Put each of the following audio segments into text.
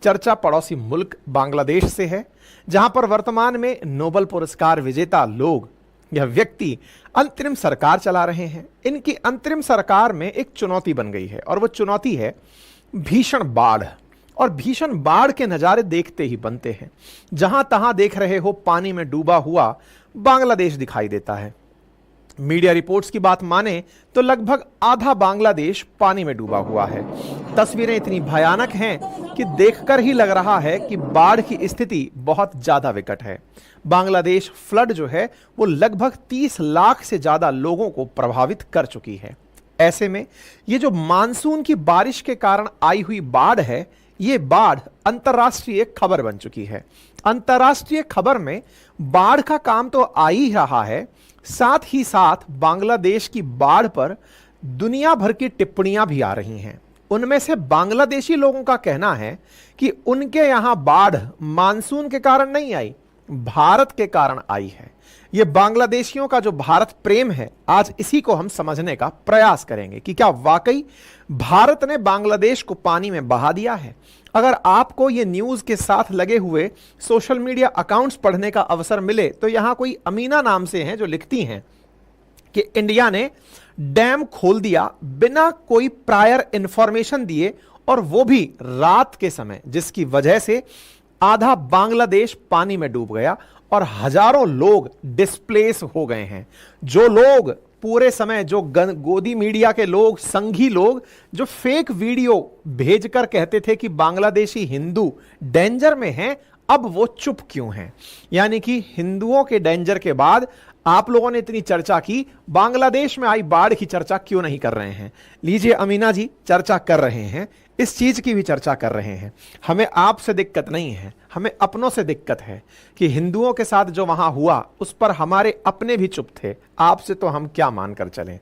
चर्चा पड़ोसी मुल्क बांग्लादेश से है, जहां पर वर्तमान में नोबेल पुरस्कार विजेता लोग, यह व्यक्ति अंतरिम सरकार चला रहे हैं। इनकी अंतरिम सरकार में एक चुनौती बन गई है और वो चुनौती है भीषण बाढ़। और भीषण बाढ़ के नजारे देखते ही बनते हैं। जहां तहां देख रहे हो पानी में डूबा हुआ बांग्लादेश दिखाई देता है। मीडिया रिपोर्ट्स की बात माने तो लगभग आधा बांग्लादेश पानी में डूबा हुआ है। तस्वीरें इतनी भयानक हैं कि देखकर ही लग रहा है कि बाढ़ की स्थिति बहुत ज्यादा विकट है। बांग्लादेश फ्लड जो है वो लगभग 30 लाख से ज्यादा लोगों को प्रभावित कर चुकी है। ऐसे में ये जो मानसून की बारिश के कारण आई हुई बाढ़ है, ये बाढ़ अंतर्राष्ट्रीय खबर बन चुकी है। अंतर्राष्ट्रीय खबर में बाढ़ का काम तो आ ही रहा है, साथ ही साथ बांग्लादेश की बाढ़ पर दुनिया भर की टिप्पणियां भी आ रही हैं। उनमें से बांग्लादेशी लोगों का कहना है कि उनके यहां बाढ़ मानसून के कारण नहीं आई, भारत के कारण आई है। यह बांग्लादेशियों का जो भारत प्रेम है, आज इसी को हम समझने का प्रयास करेंगे कि क्या वाकई भारत ने बांग्लादेश को पानी में बहा दिया है। अगर आपको ये न्यूज के साथ लगे हुए सोशल मीडिया अकाउंट्स पढ़ने का अवसर मिले तो यहां कोई अमीना नाम से हैं जो लिखती हैं कि इंडिया ने डैम खोल दिया बिना कोई प्रायर इंफॉर्मेशन दिए, और वो भी रात के समय, जिसकी वजह से आधा बांग्लादेश पानी में डूब गया और हजारों लोग डिस्प्लेस हो गए हैं। जो लोग पूरे समय, जो गोदी मीडिया के लोग, संघी लोग, जो फेक वीडियो भेजकर कहते थे कि बांग्लादेशी हिंदू डेंजर में हैं, अब वो चुप क्यों हैं? यानी कि हिंदुओं के डेंजर के बाद आप लोगों ने इतनी चर्चा की, बांग्लादेश में आई बाढ़ की चर्चा क्यों नहीं कर रहे हैं? लीजिए अमीना जी, चर्चा कर रहे हैं, इस चीज की भी चर्चा कर रहे हैं। हमें आपसे दिक्कत नहीं है, हमें अपनों से दिक्कत है कि हिंदुओं के साथ जो वहां हुआ उस पर हमारे अपने भी चुप थे। आपसे तो हम क्या मानकर चलें?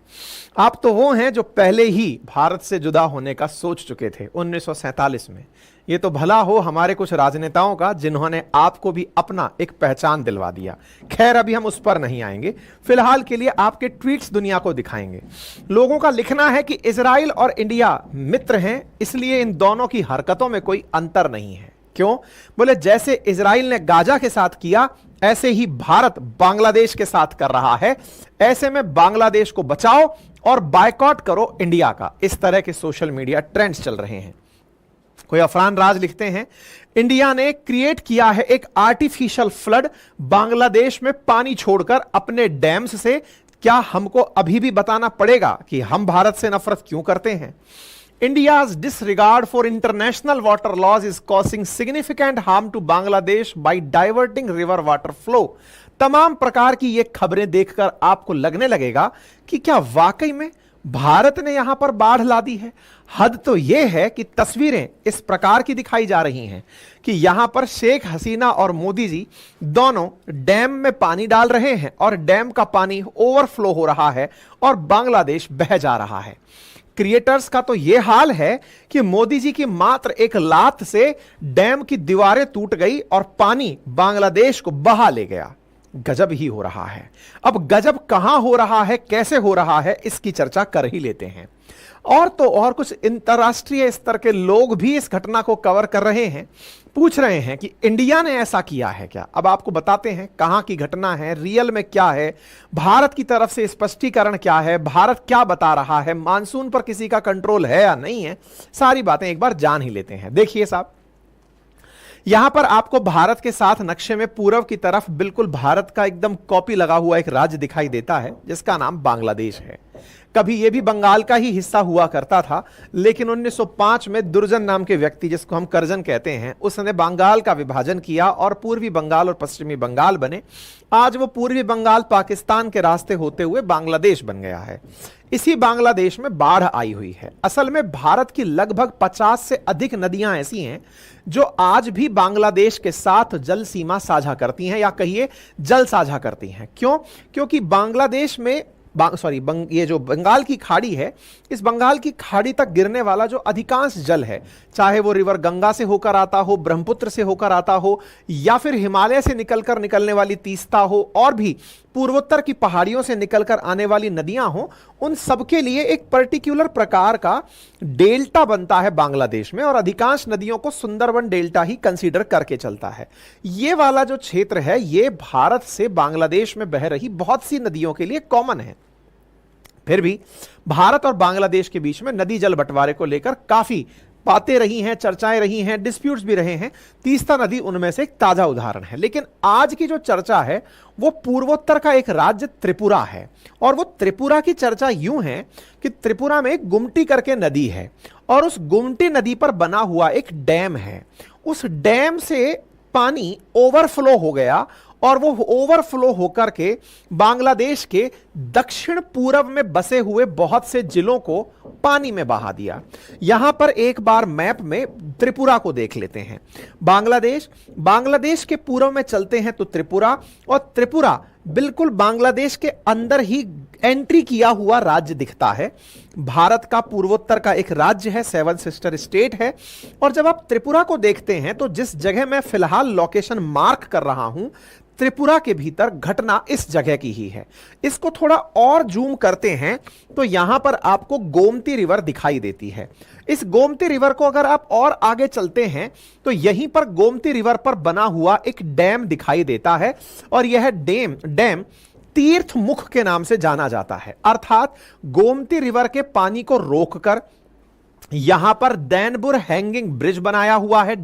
आप तो वो हैं जो पहले ही भारत से जुदा होने का सोच चुके थे 1947 में। ये तो भला हो हमारे कुछ राजनेताओं का, जिन्होंने आपको भी अपना एक पहचान दिलवा दिया। खैर, अभी हम उस पर नहीं आएंगे। फिलहाल के लिए आपके ट्वीट्स दुनिया को दिखाएंगे। लोगों का लिखना है कि इजराइल और इंडिया मित्र हैं, इसलिए इन दोनों की हरकतों में कोई अंतर नहीं है। क्यों? बोले जैसे इजराइल ने गाजा के साथ किया, ऐसे ही भारत बांग्लादेश के साथ कर रहा है। ऐसे में बांग्लादेश को बचाओ और बायकॉट करो इंडिया का। इस तरह के सोशल मीडिया ट्रेंड्स चल रहे हैं। कोई अफरान राज लिखते हैं, इंडिया ने क्रिएट किया है एक आर्टिफिशियल फ्लड बांग्लादेश में पानी छोड़कर अपने डैम्स से। क्या हमको अभी भी बताना पड़ेगा कि हम भारत से नफरत क्यों करते हैं? India's disregard for international water laws is causing significant harm to Bangladesh by diverting river water flow। तमाम प्रकार की ये खबरें देखकर आपको लगने लगेगा कि क्या वाकई में भारत ने यहां पर बाढ़ ला दी है। हद तो यह है कि तस्वीरें इस प्रकार की दिखाई जा रही हैं कि यहां पर शेख हसीना और मोदी जी दोनों डैम में पानी डाल रहे हैं और डैम का पानी ओवरफ्लो हो रहा है और बांग्लादेश बह जा रहा है। क्रिएटर्स का तो यह हाल है कि मोदी जी की मात्र एक लात से डैम की दीवारें टूट गई और पानी बांग्लादेश को बहा ले गया। गजब ही हो रहा है। अब गजब कहां हो रहा है, कैसे हो रहा है, इसकी चर्चा कर ही लेते हैं। और तो और कुछ अंतरराष्ट्रीय स्तर के लोग भी इस घटना को कवर कर रहे हैं, पूछ रहे हैं कि इंडिया ने ऐसा किया है क्या। अब आपको बताते हैं कहां की घटना है, रियल में क्या है, भारत की तरफ से स्पष्टीकरण क्या है, भारत क्या बता रहा है, मानसून पर किसी का कंट्रोल है या नहीं है, सारी बातें एक बार जान ही लेते हैं। देखिए साहब, यहां पर आपको भारत के साथ नक्शे में पूर्व की तरफ बिल्कुल भारत का एकदम कॉपी लगा हुआ एक राज्य दिखाई देता है जिसका नाम बांग्लादेश है। कभी यह भी बंगाल का ही हिस्सा हुआ करता था, लेकिन 1905 में दुर्जन नाम के व्यक्ति, जिसको हम करजन कहते हैं, उसने बंगाल का विभाजन किया और पूर्वी बंगाल और पश्चिमी बंगाल बने। आज वो पूर्वी बंगाल पाकिस्तान के रास्ते होते हुए बांग्लादेश बन गया है। इसी बांग्लादेश में बाढ़ आई हुई है। असल में भारत की लगभग 50 से अधिक नदियां ऐसी हैं जो आज भी बांग्लादेश के साथ जल सीमा साझा करती हैं, या कहिए जल साझा करती हैं। क्यों? क्योंकि बांग्लादेश में ये जो बंगाल की खाड़ी है, इस बंगाल की खाड़ी तक गिरने वाला जो अधिकांश जल है, चाहे वो रिवर गंगा से होकर आता हो, ब्रह्मपुत्र से होकर आता हो, या फिर हिमालय से निकलने वाली तीस्ता हो, और भी पूर्वोत्तर की पहाड़ियों से निकलकर आने वाली नदियां हो, उन सबके लिए एक पर्टिकुलर प्रकार का डेल्टा बनता है बांग्लादेश में, और अधिकांश नदियों को सुंदरबन डेल्टा ही कंसीडर करके चलता है। ये वाला जो क्षेत्र है, ये भारत से बांग्लादेश में बह रही बहुत सी नदियों के लिए कॉमन है। फिर भी भारत और बांग्लादेश के बीच में नदी जल बंटवारे को लेकर काफी बातें रही हैं, चर्चाएं रही हैं, डिस्प्यूट्स भी रहे हैं। तीस्ता नदी उनमें से एक ताजा उदाहरण है। लेकिन आज की जो चर्चा है वो पूर्वोत्तर का एक राज्य त्रिपुरा है, और वो त्रिपुरा की चर्चा यूं है कि त्रिपुरा में एक गुमटी करके नदी है, और उस गुमटी नदी पर बना हुआ एक डैम है। उस डैम से पानी ओवरफ्लो हो गया, और वो ओवरफ्लो होकर के बांग्लादेश के दक्षिण पूर्व में बसे हुए बहुत से जिलों को पानी में बहा दिया। यहां पर एक बार मैप में त्रिपुरा को देख लेते हैं। बांग्लादेश के पूर्व में चलते हैं तो त्रिपुरा, और त्रिपुरा बिल्कुल बांग्लादेश के अंदर ही एंट्री किया हुआ राज्य दिखता है। भारत का पूर्वोत्तर का एक राज्य है, 7 सिस्टर स्टेट है। और जब आप त्रिपुरा को देखते हैं तो जिस जगह मैं फिलहाल लोकेशन मार्क कर रहा हूं, त्रिपुरा के भीतर घटना इस जगह की ही है। इसको थोड़ा और जूम करते हैं तो यहां पर आपको गोमती रिवर दिखाई देती है। इस गोमती रिवर को अगर आप और आगे चलते हैं तो यहीं पर गोमती रिवर पर बना हुआ एक डैम दिखाई देता है, और यह डैम तीर्थ मुख के नाम से जाना जाता है। अर्थात गोमती रिवर के पानी को रोककर यहां पर दैनपुर हैंगिंग ब्रिज बनाया हुआ है,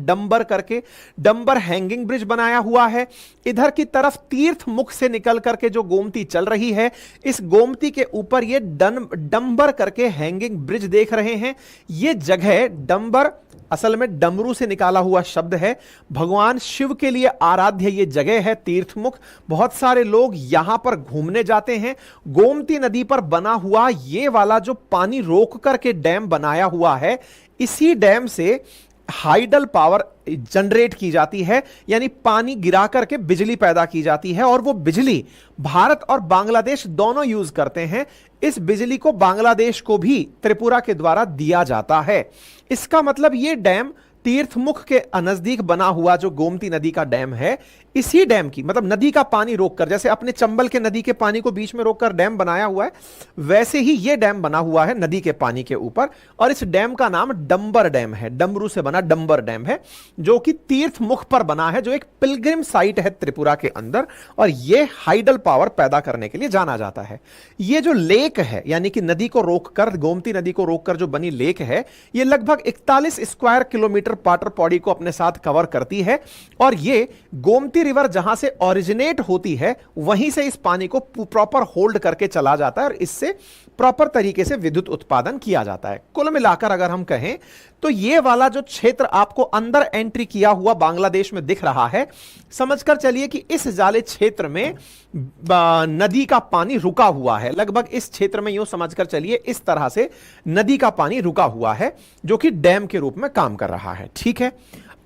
डंबर हैंगिंग ब्रिज बनाया हुआ है। इधर की तरफ तीर्थ मुख से निकल करके जो गोमती चल रही है, इस गोमती के ऊपर ये डंबर करके हैंगिंग ब्रिज देख रहे हैं। ये जगह डंबर असल में डमरू से निकाला हुआ शब्द है। भगवान शिव के लिए आराध्य ये जगह है, तीर्थमुख। बहुत सारे लोग यहां पर घूमने जाते हैं। गोमती नदी पर बना हुआ ये वाला जो पानी रोक करके डैम बनाया हुआ है, इसी डैम से हाइडल पावर जनरेट की जाती है, यानी पानी गिरा करके बिजली पैदा की जाती है, और वो बिजली भारत और बांग्लादेश दोनों यूज करते हैं। इस बिजली को बांग्लादेश को भी त्रिपुरा के द्वारा दिया जाता है। इसका मतलब ये डैम तीर्थमुख के नजदीक बना हुआ जो गोमती नदी का डैम है, इसी डैम की मतलब नदी का पानी रोककर, जैसे अपने चंबल के नदी के पानी को बीच में रोककर डैम बनाया हुआ है, वैसे ही यह डैम बना हुआ है नदी के पानी के ऊपर। और इस डैम का नाम डंबर डैम है, डमरू से बना डंबर डैम है, जो कि तीर्थ मुख पर बना है, जो एक पिलग्रिम साइट है त्रिपुरा के अंदर, और यह हाइडल पावर पैदा करने के लिए जाना जाता है। यह जो लेक है, यानी कि नदी को रोककर, गोमती नदी को रोककर जो बनी लेक है, यह लगभग 41 स्क्वायर किलोमीटर वाटर बॉडी को अपने साथ कवर करती है। और ये गोमती रिवर जहां से ओरिजिनेट होती है, वहीं से इस पानी को प्रॉपर होल्ड करके चला जाता है, और इससे प्रॉपर तरीके से विद्युत उत्पादन किया जाता है। कुल मिलाकर अगर हम कहें तो ये वाला जो क्षेत्र आपको अंदर एंट्री किया हुआ बांग्लादेश में दिख रहा है, समझकर चलिए कि इस जाले क्षेत्र में नदी का पानी रुका हुआ है। लगभग इस क्षेत्र में यूं समझकर चलिए इस तरह से नदी का पानी रुका हुआ है, जो कि डैम के रूप में काम कर रहा है। ठीक है,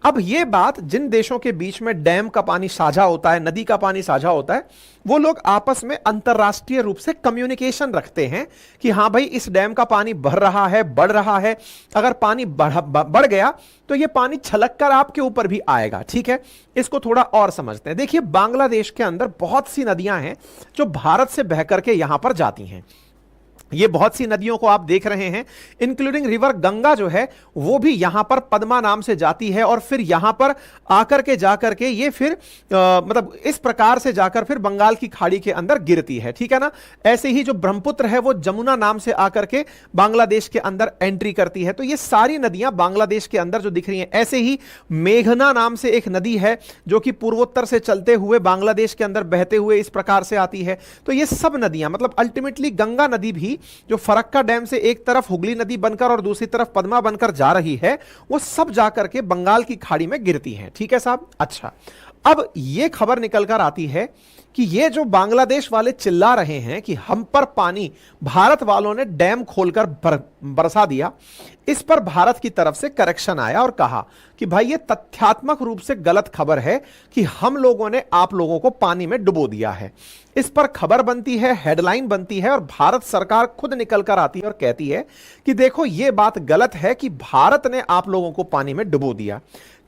अब यह बात, जिन देशों के बीच में डैम का पानी साझा होता है, नदी का पानी साझा होता है, वो लोग आपस में अंतरराष्ट्रीय रूप से कम्युनिकेशन रखते हैं कि हां भाई इस डैम का पानी भर रहा है, बढ़ रहा है। अगर पानी बढ़ गया तो यह पानी छलक कर आपके ऊपर भी आएगा। ठीक है, इसको थोड़ा और समझते हैं। देखिए, बांग्लादेश के अंदर बहुत सी नदियां हैं जो भारत से बह करके यहां पर जाती हैं। ये बहुत सी नदियों को आप देख रहे हैं, इंक्लूडिंग रिवर गंगा जो है वो भी यहां पर पद्मा नाम से जाती है, और फिर यहां पर आकर के जाकर के ये फिर मतलब इस प्रकार से जाकर फिर बंगाल की खाड़ी के अंदर गिरती है। ठीक है ना। ऐसे ही जो ब्रह्मपुत्र है वो जमुना नाम से आकर के बांग्लादेश के अंदर एंट्री करती है। तो ये सारी नदियां बांग्लादेश के अंदर जो दिख रही हैं, ऐसे ही मेघना नाम से एक नदी है जो कि पूर्वोत्तर से चलते हुए बांग्लादेश के अंदर बहते हुए इस प्रकार से आती है। तो ये सब नदियां, मतलब अल्टीमेटली गंगा नदी भी जो फरक्का डैम से एक तरफ हुगली नदी बनकर और दूसरी तरफ पद्मा बनकर जा रही है, वो सब जाकर के बंगाल की खाड़ी में गिरती हैं। ठीक है साहब। अच्छा, अब यह खबर निकल कर आती है कि ये जो बांग्लादेश वाले चिल्ला रहे हैं कि हम पर पानी भारत वालों ने डैम खोलकर बरसा दिया, इस पर भारत की तरफ से करेक्शन आया और कहा कि भाई ये तथ्यात्मक रूप से गलत खबर है कि हम लोगों ने आप लोगों को पानी में डुबो दिया है। इस पर खबर बनती है, हेडलाइन बनती है और भारत सरकार खुद निकल कर आती है और कहती है कि देखो ये बात गलत है कि भारत ने आप लोगों को पानी में डुबो दिया।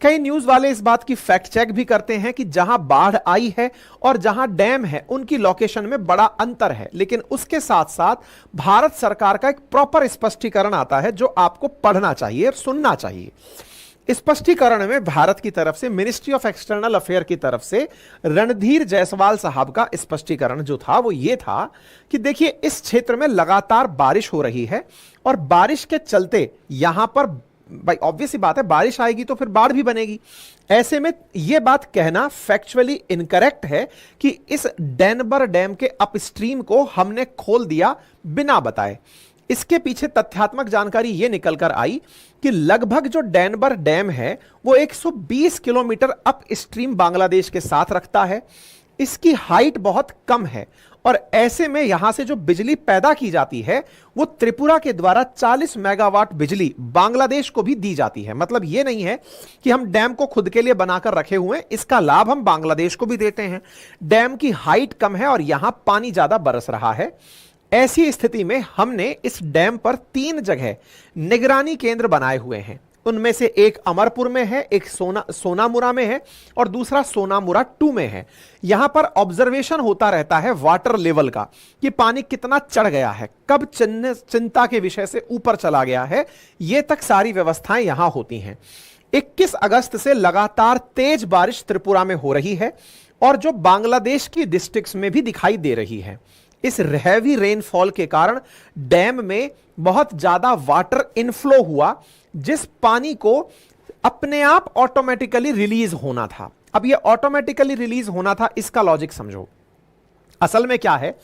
कई न्यूज वाले इस बात की फैक्ट चेक भी करते हैं कि जहां बाढ़ आई है और जहां डैम है उनकी लोकेशन में बड़ा अंतर है, लेकिन उसके साथ साथ भारत सरकार का एक प्रॉपर स्पष्टीकरण आता है जो आपको पढ़ना चाहिए और सुनना चाहिए। स्पष्टीकरण में भारत की तरफ से मिनिस्ट्री ऑफ एक्सटर्नल अफेयर की तरफ से रणधीर जायसवाल साहब का स्पष्टीकरण जो था वो ये था कि देखिए इस क्षेत्र में लगातार बारिश हो रही है और बारिश के चलते यहां पर भाई ऑब्वियस सी बात है बारिश आएगी तो फिर बाढ़ भी बनेगी। ऐसे में यह बात कहना फैक्चुअली इनकरेक्ट है कि इस डेनबर डैम के अपस्ट्रीम को हमने खोल दिया बिना बताए। इसके पीछे तथ्यात्मक जानकारी यह निकल कर आई कि लगभग जो डेनबर डैम है वो 120 किलोमीटर अपस्ट्रीम बांग्लादेश के साथ रखता है। इसकी हाइट बहुत कम है और ऐसे में यहां से जो बिजली पैदा की जाती है वो त्रिपुरा के द्वारा 40 मेगावाट बिजली बांग्लादेश को भी दी जाती है। मतलब यह नहीं है कि हम डैम को खुद के लिए बनाकर रखे हुए हैं, इसका लाभ हम बांग्लादेश को भी देते हैं। डैम की हाइट कम है और यहां पानी ज्यादा बरस रहा है। ऐसी स्थिति में हमने इस डैम पर 3 जगह निगरानी केंद्र बनाए हुए हैं। उनमें से एक अमरपुर में है, एक सोनामुरा में है और दूसरा सोनामुरा 2 में है। यहां पर ऑब्जर्वेशन होता रहता है वाटर लेवल का कि पानी कितना चढ़ गया है, कब चिंता के विषय से ऊपर चला गया है, ये तक सारी व्यवस्थाएं यहां होती हैं। 21 अगस्त से लगातार तेज बारिश त्रिपुरा में हो रही है और जो बांग्लादेश की डिस्ट्रिक्ट्स में भी दिखाई दे रही है। इस हैवी रेनफॉल के कारण डैम में बहुत ज्यादा वाटर इनफ्लो हुआ, जिस पानी को अपने आप ऑटोमेटिकली रिलीज होना था। अब ये ऑटोमेटिकली रिलीज होना था, इसका लॉजिक समझो। असल में क्या है,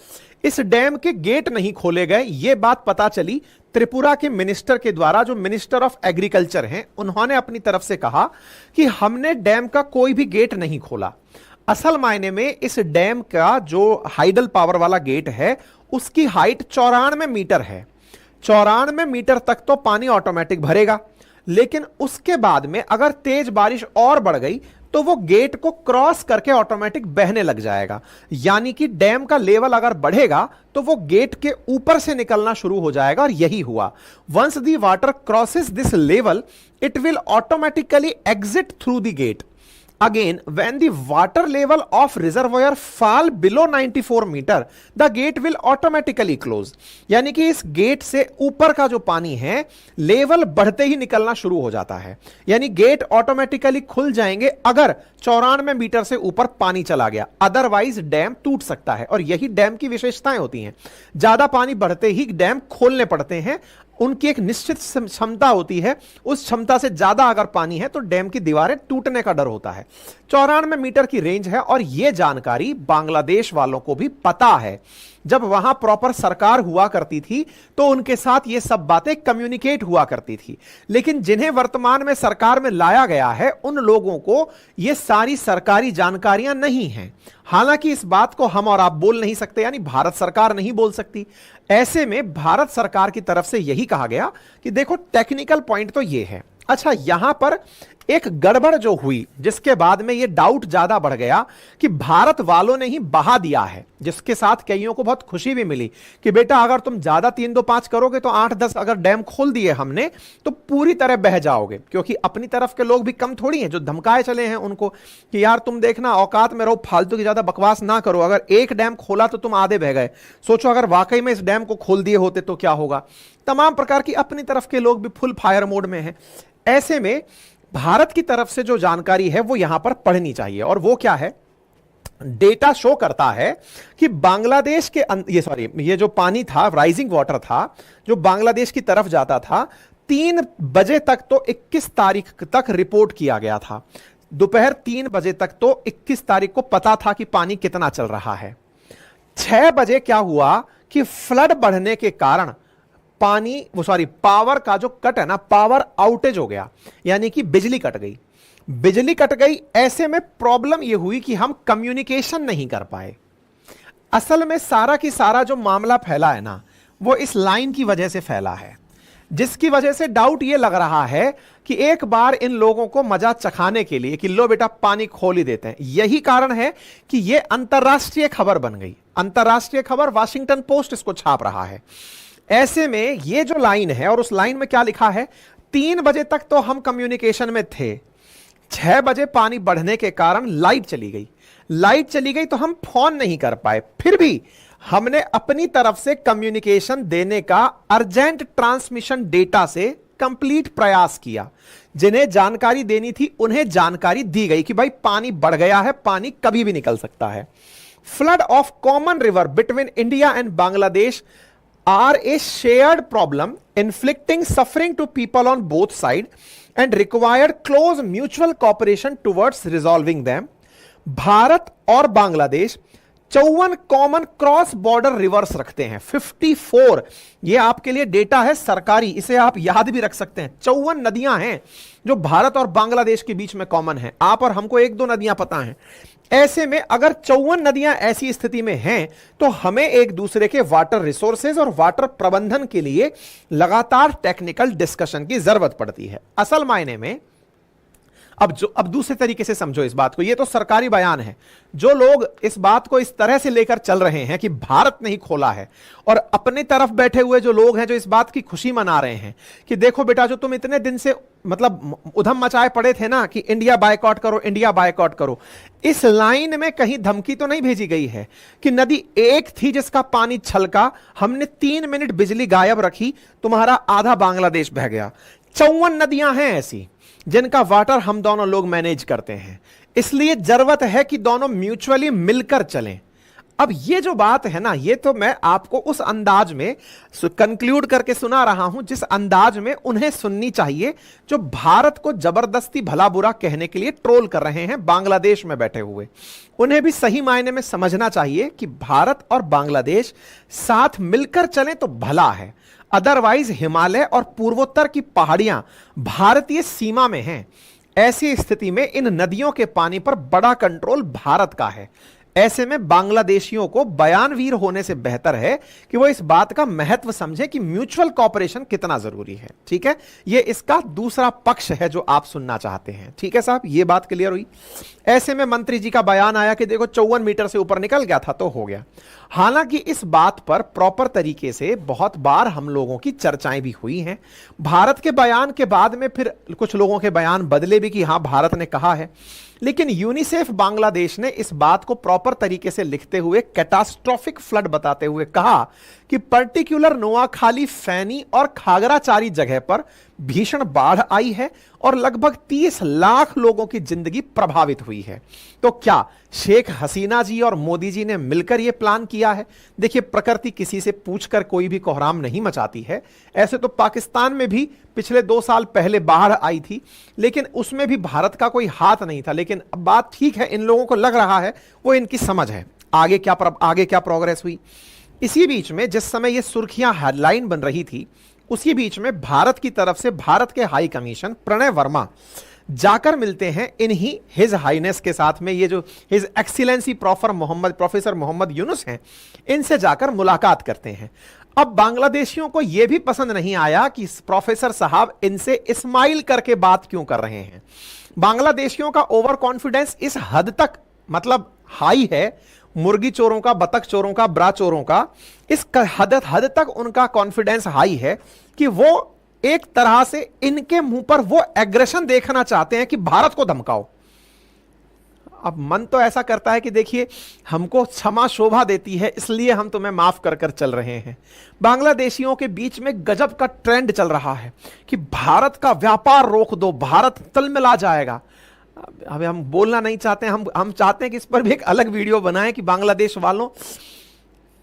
इस डैम के गेट नहीं खोले गए, यह बात पता चली त्रिपुरा के मिनिस्टर के द्वारा, जो मिनिस्टर ऑफ एग्रीकल्चर हैं। उन्होंने अपनी तरफ से कहा कि हमने डैम का कोई भी गेट नहीं खोला। असल मायने में इस डैम का जो हाइडल पावर वाला गेट है उसकी हाइट 94 मीटर है। 94 मीटर तक तो पानी ऑटोमेटिक भरेगा, लेकिन उसके बाद में अगर तेज बारिश और बढ़ गई तो वो गेट को क्रॉस करके ऑटोमेटिक बहने लग जाएगा। यानी कि डैम का लेवल अगर बढ़ेगा तो वो गेट के ऊपर से निकलना शुरू हो जाएगा और यही हुआ। Once the water crosses this level it will automatically exit through the gate. Again, when the water level of reservoir fall below 94 metre, the gate will automatically close। यानी कि इस गेट से ऊपर का जो पानी है लेवल बढ़ते ही निकलना शुरू हो जाता है, यानी गेट ऑटोमेटिकली खुल जाएंगे अगर 94 मीटर से ऊपर पानी चला गया, अदरवाइज डैम टूट सकता है। और यही डैम की विशेषताएं होती हैं, ज्यादा पानी बढ़ते ही डैम खोलने पड़ते हैं, उनकी एक निश्चित क्षमता होती है, उस क्षमता से ज्यादा अगर पानी है तो डैम की दीवारें टूटने का डर होता है। 94 मीटर की रेंज है और यह जानकारी बांग्लादेश वालों को भी पता है। जब वहां प्रॉपर सरकार हुआ करती थी तो उनके साथ यह सब बातें कम्युनिकेट हुआ करती थी, लेकिन जिन्हें वर्तमान में सरकार में लाया गया है उन लोगों को यह सारी सरकारी जानकारियां नहीं हैं। हालांकि इस बात को हम और आप बोल नहीं सकते, यानी भारत सरकार नहीं बोल सकती। ऐसे में भारत सरकार की तरफ से यही कहा गया कि देखो टेक्निकल पॉइंट तो यह है। अच्छा, यहां पर एक गड़बड़ जो हुई जिसके बाद में यह डाउट ज्यादा बढ़ गया कि भारत वालों ने ही बहा दिया है, जिसके साथ कईयों को बहुत खुशी भी मिली कि बेटा अगर तुम ज्यादा 3-2-5 करोगे तो 8-10 अगर डैम खोल दिए हमने तो पूरी तरह बह जाओगे। क्योंकि अपनी तरफ के लोग भी कम थोड़ी हैं जो धमकाए चले हैं उनको कि यार तुम देखना औकात में रहो, फालतू की ज्यादा बकवास ना करो, अगर एक डैम खोला तो तुम आधे बह गए, सोचो अगर वाकई में इस डैम को खोल दिए होते तो क्या होगा। तमाम प्रकार की अपनी तरफ के लोग भी फुल फायर मोड में हैं। ऐसे में भारत की तरफ से जो जानकारी है वो यहां पर पढ़नी चाहिए, और वो क्या है, डेटा शो करता है कि बांग्लादेश के ये जो पानी था, राइजिंग वाटर था जो बांग्लादेश की तरफ जाता था, 3 बजे तक तो 21 तारीख तक रिपोर्ट किया गया था। दोपहर 3 बजे तक तो 21 तारीख को पता था कि पानी कितना चल रहा है। 6 बजे क्या हुआ कि फ्लड बढ़ने के कारण पावर का जो कट है ना, पावर आउटेज हो गया, यानी कि बिजली कट गई। बिजली कट गई। ऐसे में प्रॉब्लम यह हुई कि हम कम्युनिकेशन नहीं कर पाए। असल में सारा की सारा जो मामला फैला है ना, वो इस लाइन की वजह से फैला है, जिसकी वजह से डाउट ये लग रहा है कि एक बार इन लोगों को मजा चखाने के लिए कि लो बेटा पानी खोल ही देते हैं, यही कारण है कि ये अंतरराष्ट्रीय खबर बन गई। अंतरराष्ट्रीय खबर, वाशिंगटन पोस्ट इसको छाप रहा है। ऐसे में ये जो लाइन है, और उस लाइन में क्या लिखा है, 3 बजे तक तो हम कम्युनिकेशन में थे, 6 बजे पानी बढ़ने के कारण लाइट चली गई। लाइट चली गई तो हम फोन नहीं कर पाए, फिर भी हमने अपनी तरफ से कम्युनिकेशन देने का अर्जेंट ट्रांसमिशन डेटा से कंप्लीट प्रयास किया। जिन्हें जानकारी देनी थी उन्हें जानकारी दी गई कि भाई पानी बढ़ गया है, पानी कभी भी निकल सकता है। Flood of common river between India and Bangladesh are a shared problem inflicting suffering to people on both side and required close mutual cooperation towards resolving them. Bharat और Bangladesh 54 common cross border rivers रखते हैं, 54। ये आपके लिए डेटा है सरकारी, इसे आप याद भी रख सकते हैं। 54 नदियां हैं जो भारत और बांग्लादेश के बीच में कॉमन है। आप और हमको 1-2 नदियां पता हैं। ऐसे में अगर 54 नदियां ऐसी स्थिति में हैं तो हमें एक दूसरे के वाटर रिसोर्सेज और वाटर प्रबंधन के लिए लगातार टेक्निकल डिस्कशन की जरूरत पड़ती है। असल मायने में अब दूसरे तरीके से समझो इस बात को। ये तो सरकारी बयान है। जो लोग इस बात को इस तरह से लेकर चल रहे हैं कि भारत नहीं खोला है, और अपने तरफ बैठे हुए जो लोग हैं जो इस बात की खुशी मना रहे हैं कि देखो बेटा, जो तुम इतने दिन से मतलब उधम मचाए पड़े थे ना कि इंडिया बायकॉट करो, इंडिया बायकॉट करो, इस लाइन में कहीं धमकी तो नहीं भेजी गई है कि नदी एक थी जिसका पानी छलका, हमने 3 मिनट बिजली गायब रखी, तुम्हारा आधा बांग्लादेश बह गया। 54 नदियां हैं ऐसी जिनका वाटर हम दोनों लोग मैनेज करते हैं। इसलिए जरूरत है कि दोनों म्यूचुअली मिलकर चलें। अब ये जो बात है ना, ये तो मैं आपको उस अंदाज में कंक्लूड करके सुना रहा हूं जिस अंदाज में उन्हें सुननी चाहिए जो भारत को जबरदस्ती भला बुरा कहने के लिए ट्रोल कर रहे हैं बांग्लादेश में बैठे हुए। उन्हें भी सही मायने में समझना चाहिए कि भारत और बांग्लादेश साथ मिलकर चलें तो भला है, अदरवाइज हिमालय और पूर्वोत्तर की पहाड़ियां भारतीय सीमा में हैं। ऐसी स्थिति में इन नदियों के पानी पर बड़ा कंट्रोल भारत का है। ऐसे में बांग्लादेशियों को बयानवीर होने से बेहतर है कि वो इस बात का महत्व समझे कि म्यूचुअल कॉपरेशन कितना जरूरी है। ठीक है, ये इसका दूसरा पक्ष है जो आप सुनना चाहते हैं। ठीक है साहब, ये बात क्लियर हुई। ऐसे में मंत्री जी का बयान आया कि देखो 54 मीटर से ऊपर निकल गया था तो हो गया। हालांकि इस बात पर प्रॉपर तरीके से बहुत बार हम लोगों की चर्चाएं भी हुई हैं। भारत के बयान के बाद में फिर कुछ लोगों के बयान बदले भी कि हां भारत ने कहा है, लेकिन यूनिसेफ बांग्लादेश ने इस बात को प्रॉपर तरीके से लिखते हुए कैटास्ट्रोफिक फ्लड बताते हुए कहा कि पर्टिकुलर नोआखाली, फैनी और खागराचारी जगह पर भीषण बाढ़ आई है और लगभग 30 लाख लोगों की जिंदगी प्रभावित हुई है। तो क्या शेख हसीना जी और मोदी जी ने मिलकर यह प्लान किया है? देखिए, प्रकृति किसी से पूछकर कोई भी कोहराम नहीं मचाती है। ऐसे तो पाकिस्तान में भी पिछले 2 साल पहले बाढ़ आई थी, लेकिन उसमें भी भारत का कोई हाथ नहीं था। लेकिन अब बात ठीक है, इन लोगों को लग रहा है वो इनकी समझ है। आगे क्या प्रोग्रेस हुई? इसी बीच में जिस समय ये सुर्खियां हेडलाइन बन रही थी, उसी बीच में भारत की तरफ से भारत के हाई कमीशन प्रणय वर्मा जाकर मिलते हैं इन्हीं हिज हाईनेस के साथ में, ये जो his excellency professor Muhammad Yunus हैं, इनसे जाकर मुलाकात करते हैं। अब बांग्लादेशियों को यह भी पसंद नहीं आया कि प्रोफेसर साहब इनसे इस्माइल करके बात क्यों कर रहे हैं। बांग्लादेशियों का ओवर कॉन्फिडेंस इस हद तक मतलब हाई है, मुर्गी चोरों का, बतख चोरों का, ब्रा चोरों का, इस हद तक उनका कॉन्फिडेंस हाई है कि वो एक तरह से इनके मुंह पर वो एग्रेशन देखना चाहते हैं कि भारत को धमकाओ। अब मन तो ऐसा करता है कि देखिए, हमको क्षमा शोभा देती है इसलिए हम तुम्हें माफ कर कर चल रहे हैं। बांग्लादेशियों के बीच में गजब का ट्रेंड चल रहा है कि भारत का व्यापार रोक दो, भारत तलमिला जाएगा। अब हम बोलना नहीं चाहते, हम चाहते हैं कि इस पर भी एक अलग वीडियो बनाएं कि बांग्लादेश वालों,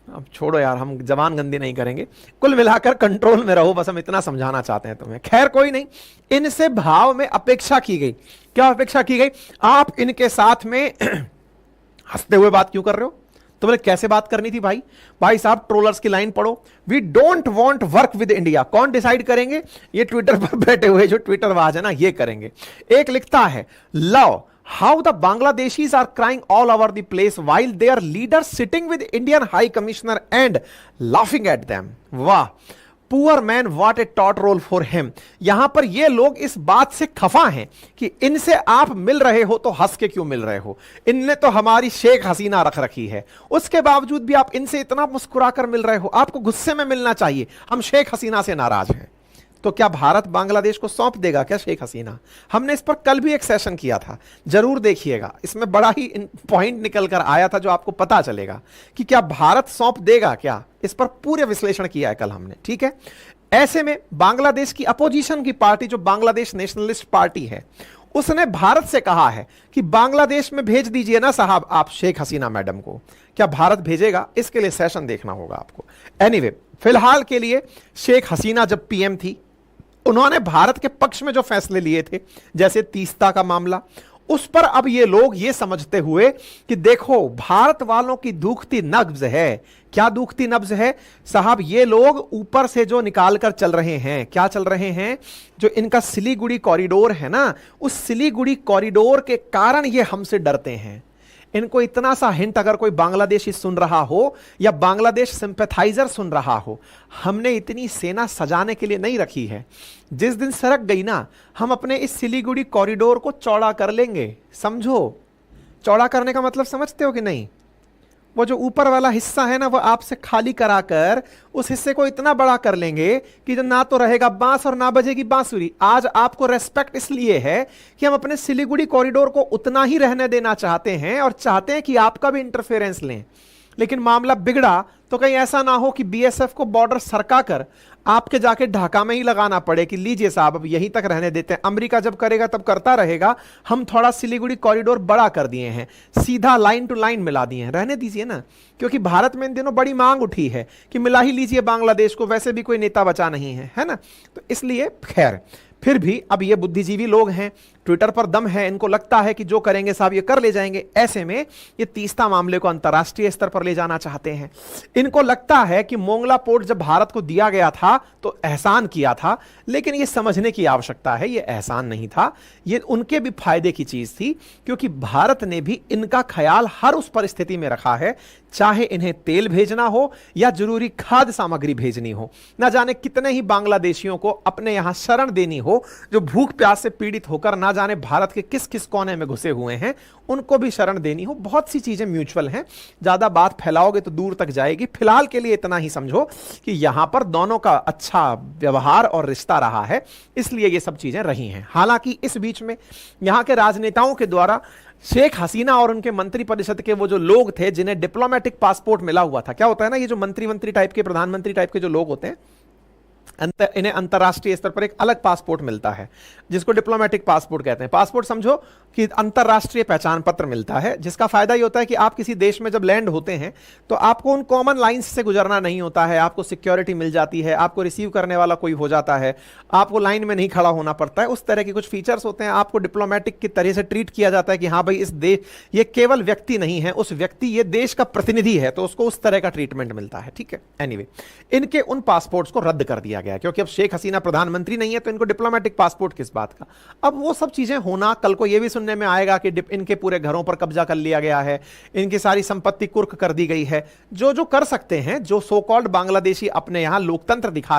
अब छोड़ो यार, हम जबान गंदी नहीं करेंगे, कुल मिलाकर कंट्रोल में रहो, बस हम इतना समझाना चाहते हैं तुम्हें। खैर कोई नहीं, इनसे भाव में अपेक्षा की गई। क्या अपेक्षा की गई? आप इनके साथ में हंसते हुए बात क्यों कर रहे हो? तो बोले कैसे बात करनी थी भाई? भाई साहब ट्रोलर्स की लाइन पढ़ो, we don't want work with India. कौन डिसाइड करेंगे? ये ट्विटर पर बैठे हुए जो ट्विटरबाज है ना, ये करेंगे। एक लिखता है, love how the Bangladeshis are crying all over the place while their leader sitting with Indian high commissioner and laughing at them. वाह, poor man, what a tot role for him. यहां पर ये लोग इस बात से खफा हैं कि इनसे आप मिल रहे हो तो हंस के क्यों मिल रहे हो? इनने तो हमारी शेख हसीना रख रखी है, उसके बावजूद भी आप इनसे इतना मुस्कुराकर मिल रहे हो। आपको गुस्से में मिलना चाहिए, हम शेख हसीना से नाराज हैं। तो क्या भारत बांग्लादेश को सौंप देगा क्या शेख हसीना? हमने इस पर कल भी एक सेशन किया था, जरूर देखिएगा। इसमें बड़ा ही पॉइंट निकल कर आया था जो आपको पता चलेगा कि क्या भारत सौंप देगा क्या। इस पर पूरे विश्लेषण किया है कल हमने, ठीक है। ऐसे में बांग्लादेश की अपोजिशन की पार्टी जो बांग्लादेश नेशनलिस्ट पार्टी है, उसने भारत से कहा है कि बांग्लादेश में भेज दीजिए ना साहब आप शेख हसीना मैडम को। क्या भारत भेजेगा? इसके लिए सेशन देखना होगा आपको। एनीवे, फिलहाल के लिए शेख हसीना जब पीएम थी, उन्होंने भारत के पक्ष में जो फैसले लिए थे, जैसे तीस्ता का मामला, उस पर अब ये लोग ये समझते हुए कि देखो भारत वालों की दुखती नब्ज है। क्या दुखती नब्ज है साहब? ये लोग ऊपर से जो निकाल कर चल रहे हैं, क्या चल रहे हैं? जो इनका सिलीगुड़ी कॉरिडोर है ना, उस सिलीगुड़ी कॉरिडोर के कारण ये हमसे डरते हैं। इनको इतना सा हिंट अगर कोई बांग्लादेशी सुन रहा हो या बांग्लादेश सिंपैथाइजर सुन रहा हो, हमने इतनी सेना सजाने के लिए नहीं रखी है। जिस दिन सरक गई ना, हम अपने इस सिलीगुड़ी कॉरिडोर को चौड़ा कर लेंगे। समझो, चौड़ा करने का मतलब समझते हो कि नहीं? वो जो ऊपर वाला हिस्सा है ना, वो आपसे खाली कराकर उस हिस्से को इतना बड़ा कर लेंगे कि जो ना तो रहेगा बांस और ना बजेगी बांसुरी। आज आपको रेस्पेक्ट इसलिए है कि हम अपने सिलीगुड़ी कॉरिडोर को उतना ही रहने देना चाहते हैं और चाहते हैं कि आपका भी इंटरफेरेंस लें। लेकिन मामला बिगड़ा तो कहीं ऐसा ना हो कि बीएसएफ को बॉर्डर सरका कर आपके जाके ढाका में ही लगाना पड़े कि लीजिए साहब अब यहीं तक रहने देते हैं। अमेरिका जब करेगा तब करता रहेगा, हम थोड़ा सिलीगुड़ी कॉरिडोर बड़ा कर दिए हैं, सीधा लाइन टू लाइन मिला दिए हैं, रहने दीजिए ना। क्योंकि भारत में इन दिनों बड़ी मांग उठी है कि मिला ही लीजिए बांग्लादेश को, वैसे भी कोई नेता बचा नहीं है, है ना। तो इसलिए खैर, फिर भी अब ये बुद्धिजीवी लोग हैं, ट्विटर पर दम है, इनको लगता है कि जो करेंगे साहब ये कर ले जाएंगे। ऐसे में ये तीस्ता मामले को अंतर्राष्ट्रीय स्तर पर ले जाना चाहते हैं। इनको लगता है कि मोंगला पोर्ट जब भारत को दिया गया था तो एहसान किया था, लेकिन ये समझने की आवश्यकता है ये एहसान नहीं था, ये उनके भी फायदे की चीज थी। क्योंकि भारत ने भी इनका ख्याल हर उस परिस्थिति में रखा है, चाहे इन्हें तेल भेजना हो या जरूरी खाद्य सामग्री भेजनी हो। ना जाने कितने ही बांग्लादेशियों को अपने यहां शरण देनी हो जो भूख प्यास से पीड़ित होकर ना जाने भारत के किस किस कोने में घुसे हुए हैं, उनको भी शरण देनी हो। बहुत सी चीजें म्यूचुअल हैं, ज्यादा बात फैलाओगे तो दूर तक जाएगी। फिलहाल के लिए इतना ही समझो कि यहां पर दोनों का अच्छा व्यवहार और रिश्ता रहा है, इसलिए ये सब चीजें रही हैं। हालांकि इस बीच में यहां के राजनेताओं के द्वारा शेख हसीना और उनके मंत्री परिषद के वो जो लोग थे जिन्हें डिप्लोमेटिक पासपोर्ट मिला हुआ था, क्या होता है ना, ये जो मंत्री टाइप के, प्रधानमंत्री टाइप के जो लोग होते हैं, इन्हें अंतरराष्ट्रीय स्तर पर एक अलग पासपोर्ट मिलता है जिसको डिप्लोमेटिक पासपोर्ट कहते हैं। पासपोर्ट समझो कि अंतरराष्ट्रीय पहचान पत्र मिलता है, जिसका फायदा ये होता है कि आप किसी देश में जब लैंड होते हैं तो आपको उन कॉमन लाइंस से गुजरना नहीं होता है, आपको सिक्योरिटी मिल जाती है, आपको रिसीव करने वाला कोई हो जाता है, आपको लाइन में नहीं खड़ा होना पड़ता है। उस तरह के कुछ फीचर्स होते हैं, आपको डिप्लोमेटिक की तरह से ट्रीट किया जाता है कि हाँ भाई इस देश, ये केवल व्यक्ति नहीं है, उस व्यक्ति ये देश का प्रतिनिधि है, तो उसको उस तरह का ट्रीटमेंट मिलता है, ठीक है। एनीवे, इनके उन पासपोर्ट्स को रद्द कर दिया गया क्योंकि अब शेख हसीना प्रधानमंत्री नहीं है, तो इनको डिप्लोमेटिक पासपोर्ट किस बात का। अब वो सब चीजें होना, कल को ये भी सुनने में आएगा कि इनके पूरे घरों पर कब्जा कर लिया गया है, इनकी सारी संपत्ति कुर्क कर दी गई है। जो जो कर सकते हैं, जो सो कॉल्ड बांग्लादेशी अपने यहां लोकतंत्र दिखा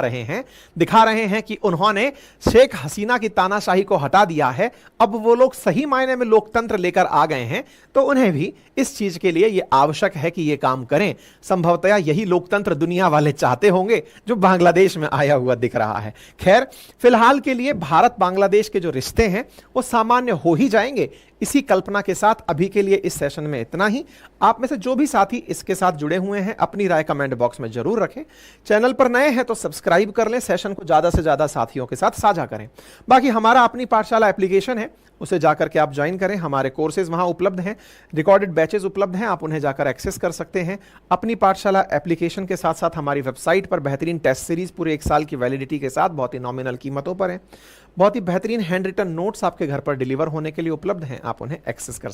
रहे हैं कि उन्होंने शेख हसीना की तानाशाही को हटा दिया है, अब वो लोग सही मायने में लोकतंत्र लेकर आ गए हैं, तो उन्हें भी इस चीज के लिए यह आवश्यक है कि यह काम करें। संभवतः यही लोकतंत्र दुनिया वाले चाहते होंगे जो बांग्लादेश में आया हुआ दिख रहा है। खैर, फिलहाल के लिए भारत बांग्लादेश के जो रिश्ते हैं वो सामान्य हो ही जाएंगे, इसी कल्पना के साथ अभी के लिए इस सेशन में इतना ही। आप में से जो भी साथी इसके साथ जुड़े हुए हैं अपनी राय कमेंट बॉक्स में जरूर रखें। चैनल पर नए हैं तो सब्सक्राइब कर लें, सेशन को ज्यादा से ज्यादा साथियों के साथ साझा करें। बाकी हमारा अपनी पाठशाला एप्लीकेशन है, उसे जाकर के आप ज्वाइन करें, हमारे कोर्सेज वहां उपलब्ध हैं, रिकॉर्डेड बैचेस उपलब्ध हैं, आप उन्हें जाकर एक्सेस कर सकते हैं। अपनी पाठशाला एप्लीकेशन के साथ साथ हमारी वेबसाइट पर बेहतरीन टेस्ट सीरीज पूरे 1 साल की वैलिडिटी के साथ बहुत ही नॉमिनल कीमतों पर है। बहुत ही बेहतरीन हैंड रिटन नोट्स आपके घर पर डिलीवर होने के लिए उपलब्ध हैं, आप उन्हें एक्सेस कर सकते हैं।